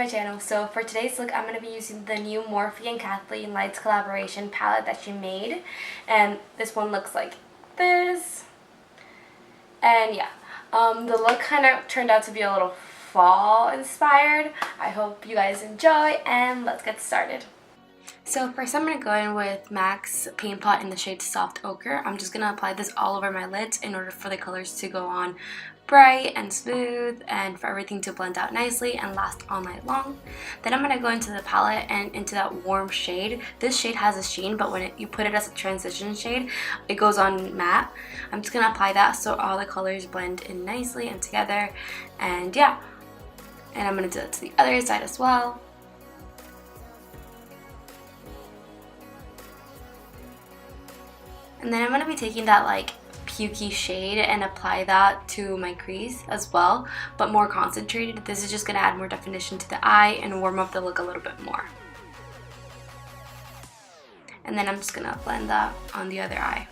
my channel. So for today's look, I'm going to be using the new Morphe and Kathleenlights collaboration palette that she made. And this one looks like this. And yeah, the look kind of turned out to be a little fall inspired. I hope you guys enjoy, and let's get started. So first I'm going to go in with MAC's Paint Pot in the shade Soft Ochre. I'm just going to apply this all over my lids in order for the colors to go on bright and smooth and for everything to blend out nicely and last all night long. Then I'm going to go into the palette and into that warm shade. This shade has a sheen, but when you put it as a transition shade, it goes on matte. I'm just going to apply that so all the colors blend in nicely and together. And yeah, and I'm going to do it to the other side as well. And then I'm going to be taking that like pukey shade and apply that to my crease as well, but more concentrated. This is just going to add more definition to the eye and warm up the look a little bit more. And then I'm just going to blend that on the other eye.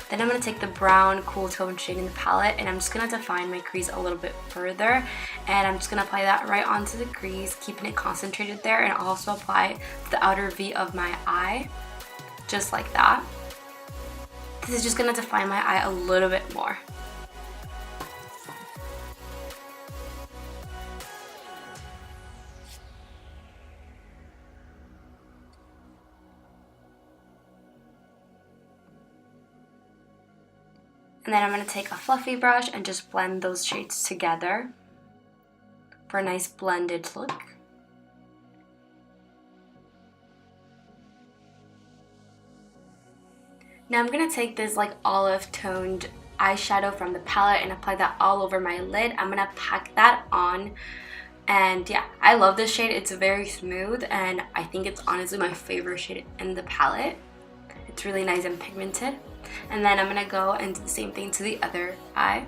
Then I'm going to take the brown cool tone shade in the palette and I'm just going to define my crease a little bit further, and I'm just going to apply that right onto the crease, keeping it concentrated there, and also apply the outer V of my eye, just like that. This is just going to define my eye a little bit more. And then I'm going to take a fluffy brush and just blend those shades together for a nice blended look. Now I'm going to take this like olive toned eyeshadow from the palette and apply that all over my lid. I'm going to pack that on, and yeah, I love this shade. It's very smooth and I think it's honestly my favorite shade in the palette. It's really nice and pigmented. And then I'm going to go and do the same thing to the other eye.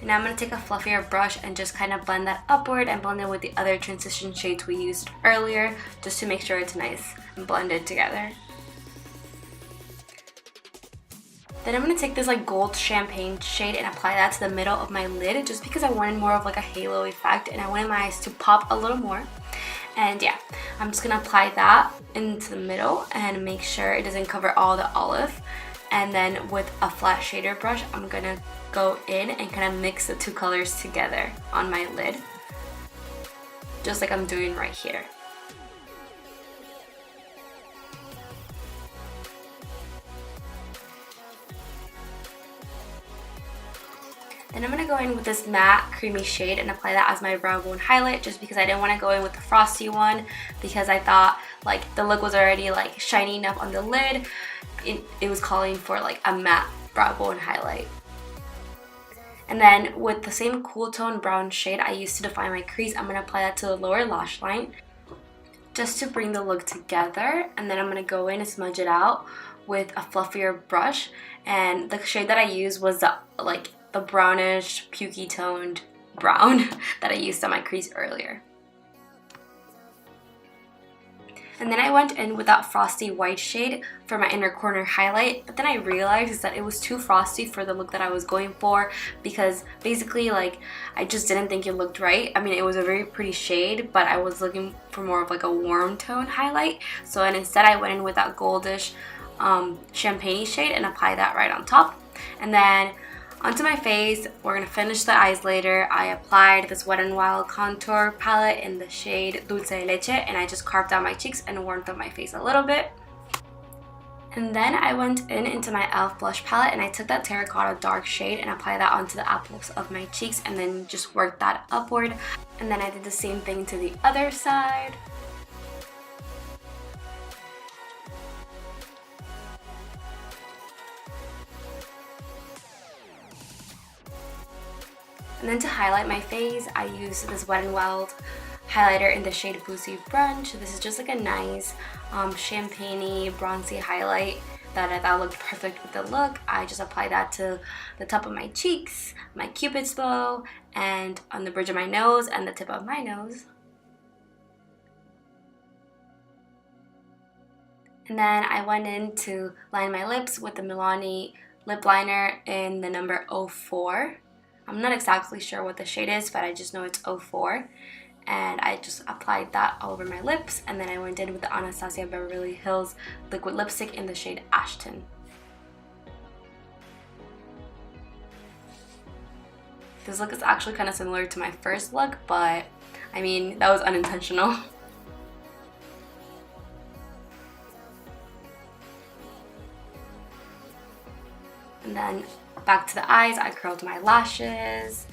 Now I'm going to take a fluffier brush and just kind of blend that upward and blend it with the other transition shades we used earlier, just to make sure it's nice and blended together. Then I'm going to take this like gold champagne shade and apply that to the middle of my lid, just because I wanted more of like a halo effect and I wanted my eyes to pop a little more. And yeah, I'm just going to apply that into the middle and make sure it doesn't cover all the olive. And then with a flat shader brush, I'm going to go in and kind of mix the two colors together on my lid, just like I'm doing right here. Then I'm going to go in with this matte creamy shade and apply that as my brow bone highlight, just because I didn't want to go in with the frosty one, because I thought like the look was already like shiny enough on the lid. It was calling for like a matte brow bone highlight. And then with the same cool tone brown shade I used to define my crease, I'm going to apply that to the lower lash line just to bring the look together. And then I'm going to go in and smudge it out with a fluffier brush. And the shade that I used was the brownish pukey toned brown that I used on my crease earlier. And then I went in with that frosty white shade for my inner corner highlight, but then I realized that it was too frosty for the look that I was going for, because basically like I just didn't think it looked right. I mean, it was a very pretty shade, but I was looking for more of like a warm tone highlight. So and instead I went in with that goldish champagne shade and applied that right on top. And then onto my face, we're going to finish the eyes later. I applied this Wet n Wild contour palette in the shade Dulce Leche, and I just carved out my cheeks and warmed up my face a little bit. And then I went into my e.l.f. blush palette and I took that terracotta dark shade and applied that onto the apples of my cheeks and then just worked that upward. And then I did the same thing to the other side. And then to highlight my face, I used this Wet n Wild highlighter in the shade Boozy Brunch. This is just like a nice champagne-y bronzy highlight that I thought looked perfect with the look. I just applied that to the top of my cheeks, my cupid's bow, and on the bridge of my nose and the tip of my nose. And then I went in to line my lips with the Milani lip liner in the number 04. I'm not exactly sure what the shade is, but I just know it's 04. And I just applied that all over my lips, and then I went in with the Anastasia Beverly Hills liquid lipstick in the shade Ashton. This look is actually kind of similar to my first look, but I mean, that was unintentional. And then back to the eyes, I curled my lashes.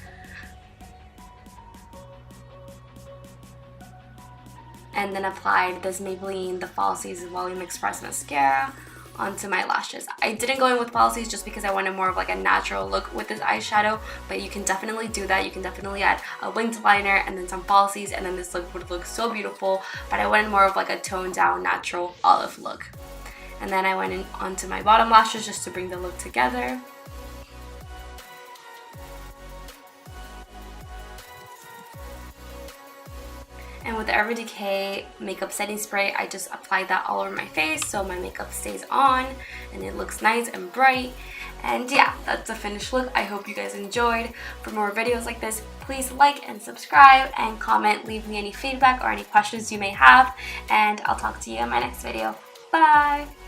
And then applied this Maybelline The Falsies Volume Express Mascara onto my lashes. I didn't go in with Falsies just because I wanted more of like a natural look with this eyeshadow, but you can definitely do that. You can definitely add a winged liner and then some Falsies, and then this look would look so beautiful, but I wanted more of like a toned down natural olive look. And then I went in onto my bottom lashes just to bring the look together. And with the Urban Decay makeup setting spray, I just applied that all over my face so my makeup stays on and it looks nice and bright. And yeah, that's the finished look. I hope you guys enjoyed. For more videos like this, please like and subscribe and comment. Leave me any feedback or any questions you may have. And I'll talk to you in my next video. Bye!